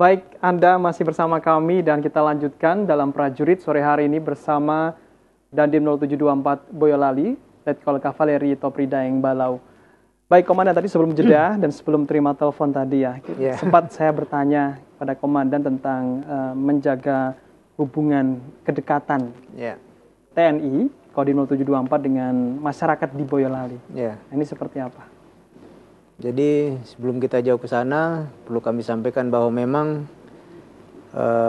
Baik, Anda masih bersama kami dan kita lanjutkan dalam prajurit sore hari ini bersama Dandim 0724 Boyolali, Letkol Kavaleri Topri Daeng Balau. Baik, Komandan, tadi sebelum jeda dan sebelum terima telepon tadi sempat saya bertanya pada Komandan tentang menjaga hubungan kedekatan TNI, Kodim 0724 dengan masyarakat di Boyolali. Ini seperti apa? Jadi sebelum kita jauh ke sana, perlu kami sampaikan bahwa memang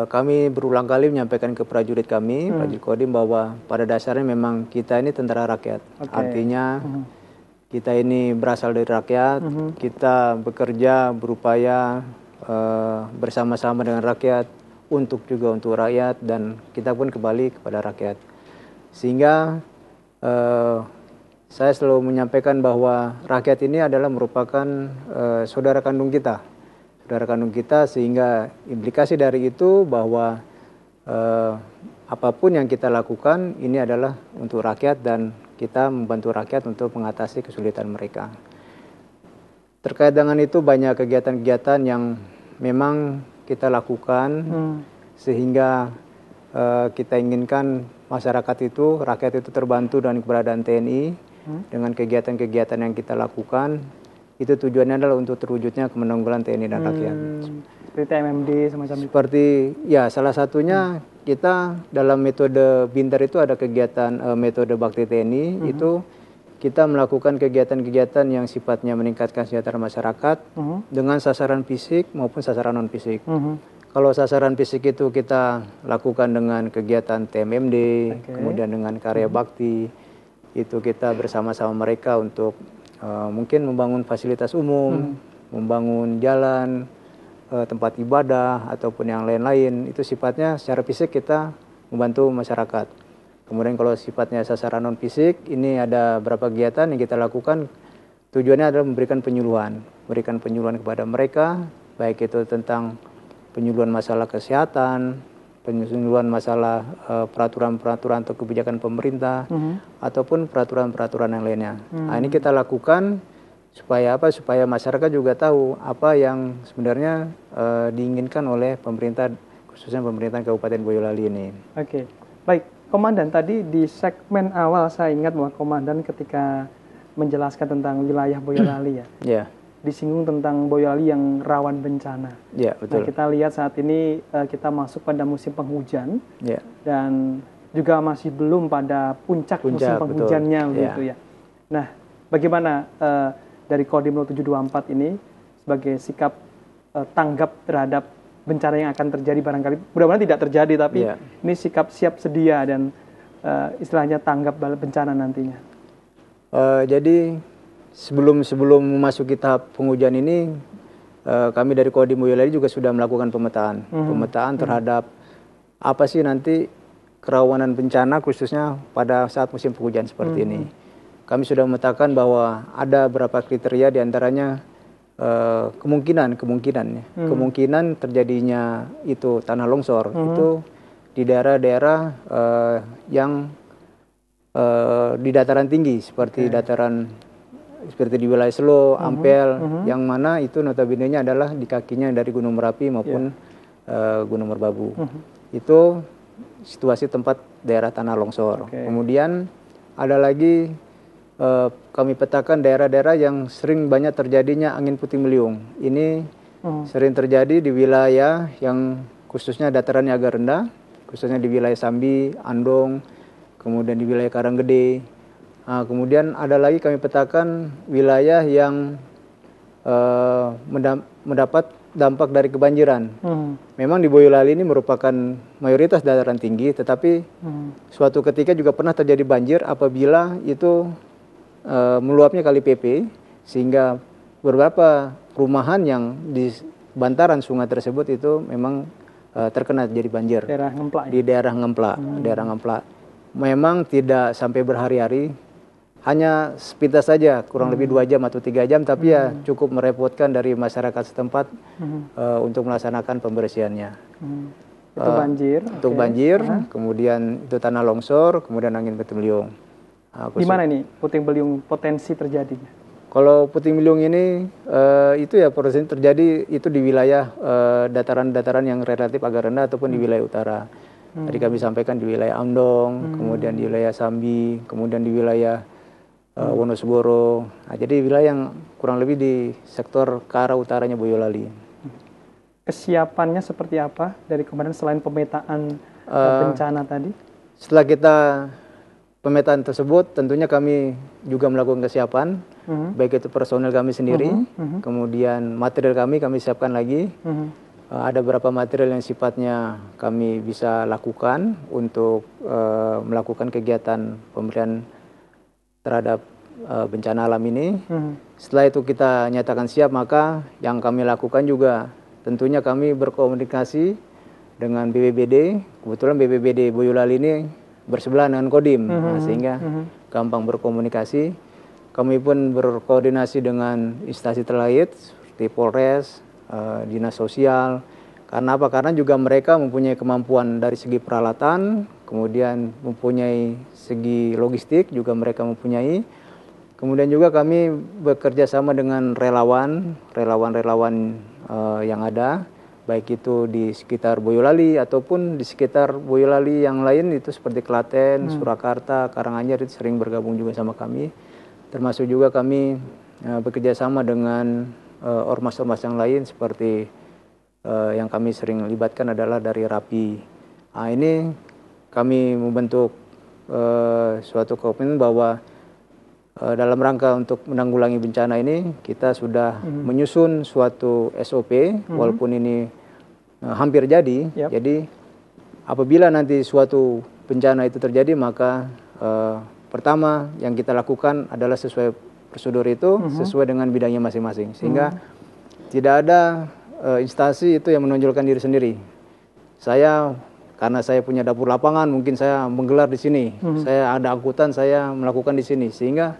kami berulang kali menyampaikan ke prajurit kami, prajurit Kodim, bahwa pada dasarnya memang kita ini tentara rakyat. Artinya kita ini berasal dari rakyat, kita bekerja, berupaya bersama-sama dengan rakyat, untuk rakyat, dan kita pun kembali kepada rakyat. Sehingga saya selalu menyampaikan bahwa rakyat ini adalah merupakan saudara kandung kita. Saudara kandung kita, sehingga implikasi dari itu bahwa apapun yang kita lakukan ini adalah untuk rakyat dan kita membantu rakyat untuk mengatasi kesulitan mereka. Terkait dengan itu banyak kegiatan-kegiatan yang memang kita lakukan sehingga kita inginkan masyarakat itu, rakyat itu terbantu dengan keberadaan TNI. Dengan kegiatan-kegiatan yang kita lakukan, itu tujuannya adalah untuk terwujudnya kemenanggulan TNI dan rakyat. Seperti TMMD semacam itu? Seperti, ya salah satunya kita dalam metode Bintar itu ada kegiatan metode Bakti TNI, itu kita melakukan kegiatan-kegiatan yang sifatnya meningkatkan kesejahteraan masyarakat dengan sasaran fisik maupun sasaran non-fisik. Kalau sasaran fisik itu kita lakukan dengan kegiatan TMMD, kemudian dengan karya bakti. Itu kita bersama-sama mereka untuk mungkin membangun fasilitas umum, membangun jalan, tempat ibadah, ataupun yang lain-lain. Itu sifatnya secara fisik kita membantu masyarakat. Kemudian kalau sifatnya sasaran non-fisik, ini ada beberapa kegiatan yang kita lakukan. Tujuannya adalah memberikan penyuluhan kepada mereka, baik itu tentang penyuluhan masalah kesehatan, penyuluhan masalah peraturan-peraturan atau kebijakan pemerintah, ataupun peraturan-peraturan yang lainnya. Nah, ini kita lakukan supaya apa? Supaya masyarakat juga tahu apa yang sebenarnya diinginkan oleh pemerintah, khususnya pemerintah Kabupaten Boyolali ini. Oke, baik. Komandan, tadi di segmen awal saya ingat bahwa Komandan ketika menjelaskan tentang wilayah Boyolali disinggung tentang Boyolali yang rawan bencana. Betul. Nah, kita lihat saat ini kita masuk pada musim penghujan dan juga masih belum pada puncak musim penghujannya begitu ya. Nah, bagaimana dari Kodim 0724 ini sebagai sikap tanggap terhadap bencana yang akan terjadi barangkali, mudah-mudahan tidak terjadi, tapi ini sikap siap sedia dan istilahnya tanggap bencana nantinya. Jadi sebelum memasuki tahap penghujan ini, kami dari Kodim Boyolali juga sudah melakukan pemetaan terhadap apa sih nanti kerawanan bencana khususnya pada saat musim penghujan seperti ini. Kami sudah memetakan bahwa ada beberapa kriteria, diantaranya kemungkinan terjadinya itu tanah longsor itu di daerah-daerah yang di dataran tinggi seperti seperti di wilayah Selo, Ampel, yang mana itu notabene-nya adalah di kakinya dari Gunung Merapi maupun Gunung Merbabu. Itu situasi tempat daerah tanah longsor. Kemudian ada lagi kami petakan daerah-daerah yang sering banyak terjadinya angin puting beliung. Ini sering terjadi di wilayah yang khususnya datarannya agak rendah, khususnya di wilayah Sambi, Andong, kemudian di wilayah Karanggede. Kemudian ada lagi kami petakan wilayah yang mendapat dampak dari kebanjiran. Memang di Boyolali ini merupakan mayoritas dataran tinggi, tetapi suatu ketika juga pernah terjadi banjir apabila itu meluapnya Kali Pepe, sehingga beberapa perumahan yang di bantaran sungai tersebut itu memang terkena jadi banjir. Di daerah Ngemplak. Memang tidak sampai berhari-hari, hanya sepintas saja, kurang lebih 2 jam atau 3 jam, tapi ya cukup merepotkan dari masyarakat setempat untuk melaksanakan pembersihannya. Itu banjir. Untuk banjir, kemudian itu tanah longsor, kemudian angin puting beliung. Di mana ini puting beliung potensi terjadinya? Kalau puting beliung ini itu ya prosesnya terjadi itu di wilayah dataran-dataran yang relatif agak rendah ataupun di wilayah utara. Tadi kami sampaikan di wilayah Amdong, kemudian di wilayah Sambi, kemudian di wilayah Wonoseboro. Nah, jadi wilayah yang kurang lebih di sektor ke arah utaranya Boyolali. Kesiapannya seperti apa dari kemarin selain pemetaan bencana tadi? Setelah kita pemetaan tersebut, tentunya kami juga melakukan kesiapan, baik itu personel kami sendiri, kemudian material kami siapkan lagi. Ada beberapa material yang sifatnya kami bisa lakukan untuk melakukan kegiatan pemberian terhadap bencana alam ini. Setelah itu kita nyatakan siap, maka yang kami lakukan juga tentunya kami berkomunikasi dengan BPBD. Kebetulan BPBD Boyolali ini bersebelahan dengan Kodim, sehingga gampang berkomunikasi. Kami pun berkoordinasi dengan instansi terkait seperti Polres, Dinas Sosial. Karena apa? Karena juga mereka mempunyai kemampuan dari segi peralatan, kemudian mempunyai segi logistik juga mereka mempunyai. Kemudian juga kami bekerja sama dengan relawan yang ada, baik itu di sekitar Boyolali ataupun di sekitar Boyolali yang lain itu seperti Klaten, Surakarta, Karanganyar itu sering bergabung juga sama kami. Termasuk juga kami bekerja sama dengan ormas-ormas yang lain seperti yang kami sering libatkan adalah dari RAPI. Nah, ini kami membentuk suatu komitmen bahwa dalam rangka untuk menanggulangi bencana ini kita sudah menyusun suatu SOP, walaupun ini hampir jadi. Jadi apabila nanti suatu bencana itu terjadi, maka pertama yang kita lakukan adalah sesuai prosedur itu, sesuai dengan bidangnya masing-masing, sehingga tidak ada instansi itu yang menonjolkan diri sendiri. Karena saya punya dapur lapangan, mungkin saya menggelar di sini. Saya ada angkutan, saya melakukan di sini. Sehingga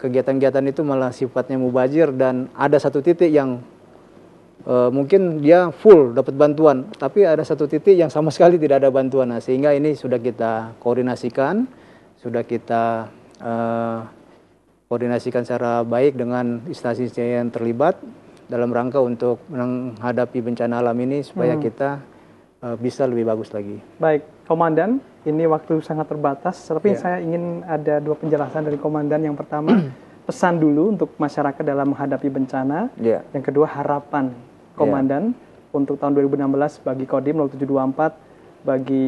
kegiatan-kegiatan itu malah sifatnya mubazir, dan ada satu titik yang mungkin dia full dapat bantuan, tapi ada satu titik yang sama sekali tidak ada bantuan. Nah, sehingga ini sudah kita koordinasikan, sudah kita koordinasikan secara baik dengan instansi yang terlibat dalam rangka untuk menghadapi bencana alam ini supaya kita bisa lebih bagus lagi. Baik, Komandan, ini waktu sangat terbatas, tapi saya ingin ada dua penjelasan dari Komandan. Yang pertama, pesan dulu untuk masyarakat dalam menghadapi bencana. Yang kedua, harapan Komandan untuk tahun 2016 bagi Kodim 0724, bagi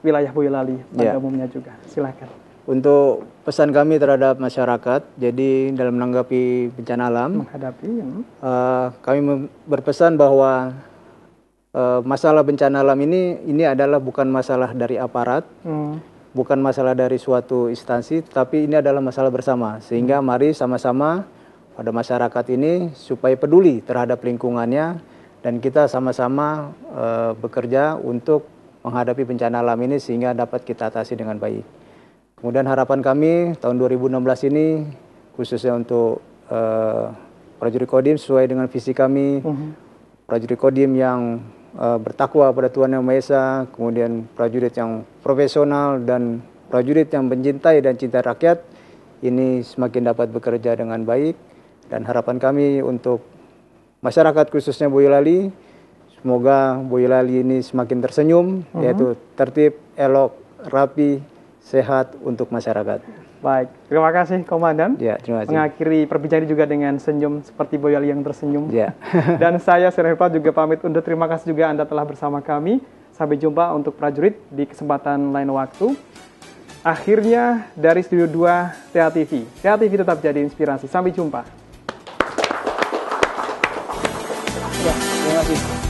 wilayah Boyolali pada umumnya juga. Silakan. Untuk pesan kami terhadap masyarakat, jadi dalam menanggapi bencana alam, kami berpesan bahwa masalah bencana alam ini adalah bukan masalah dari aparat, bukan masalah dari suatu instansi, tapi ini adalah masalah bersama. Sehingga mari sama-sama pada masyarakat ini supaya peduli terhadap lingkungannya, dan kita sama-sama bekerja untuk menghadapi bencana alam ini sehingga dapat kita atasi dengan baik. Kemudian harapan kami tahun 2016 ini khususnya untuk prajurit Kodim sesuai dengan visi kami, prajurit Kodim yang bertakwa pada Tuhan Yang Maha Esa, kemudian prajurit yang profesional dan prajurit yang mencintai dan cinta rakyat, ini semakin dapat bekerja dengan baik. Dan harapan kami untuk masyarakat khususnya Boyolali, semoga Boyolali ini semakin tersenyum, yaitu tertib, elok, rapi, sehat untuk masyarakat. Baik, terima kasih Komandan. Terima kasih. Mengakhiri perbincangan juga dengan senyum seperti Boyolali yang tersenyum. Dan saya Sirhepa juga pamit undur. Terima kasih juga Anda telah bersama kami. Sampai jumpa untuk prajurit di kesempatan lain waktu. Akhirnya dari Studio 2 TA TV. TA TV tetap jadi inspirasi. Sampai jumpa. Terima kasih.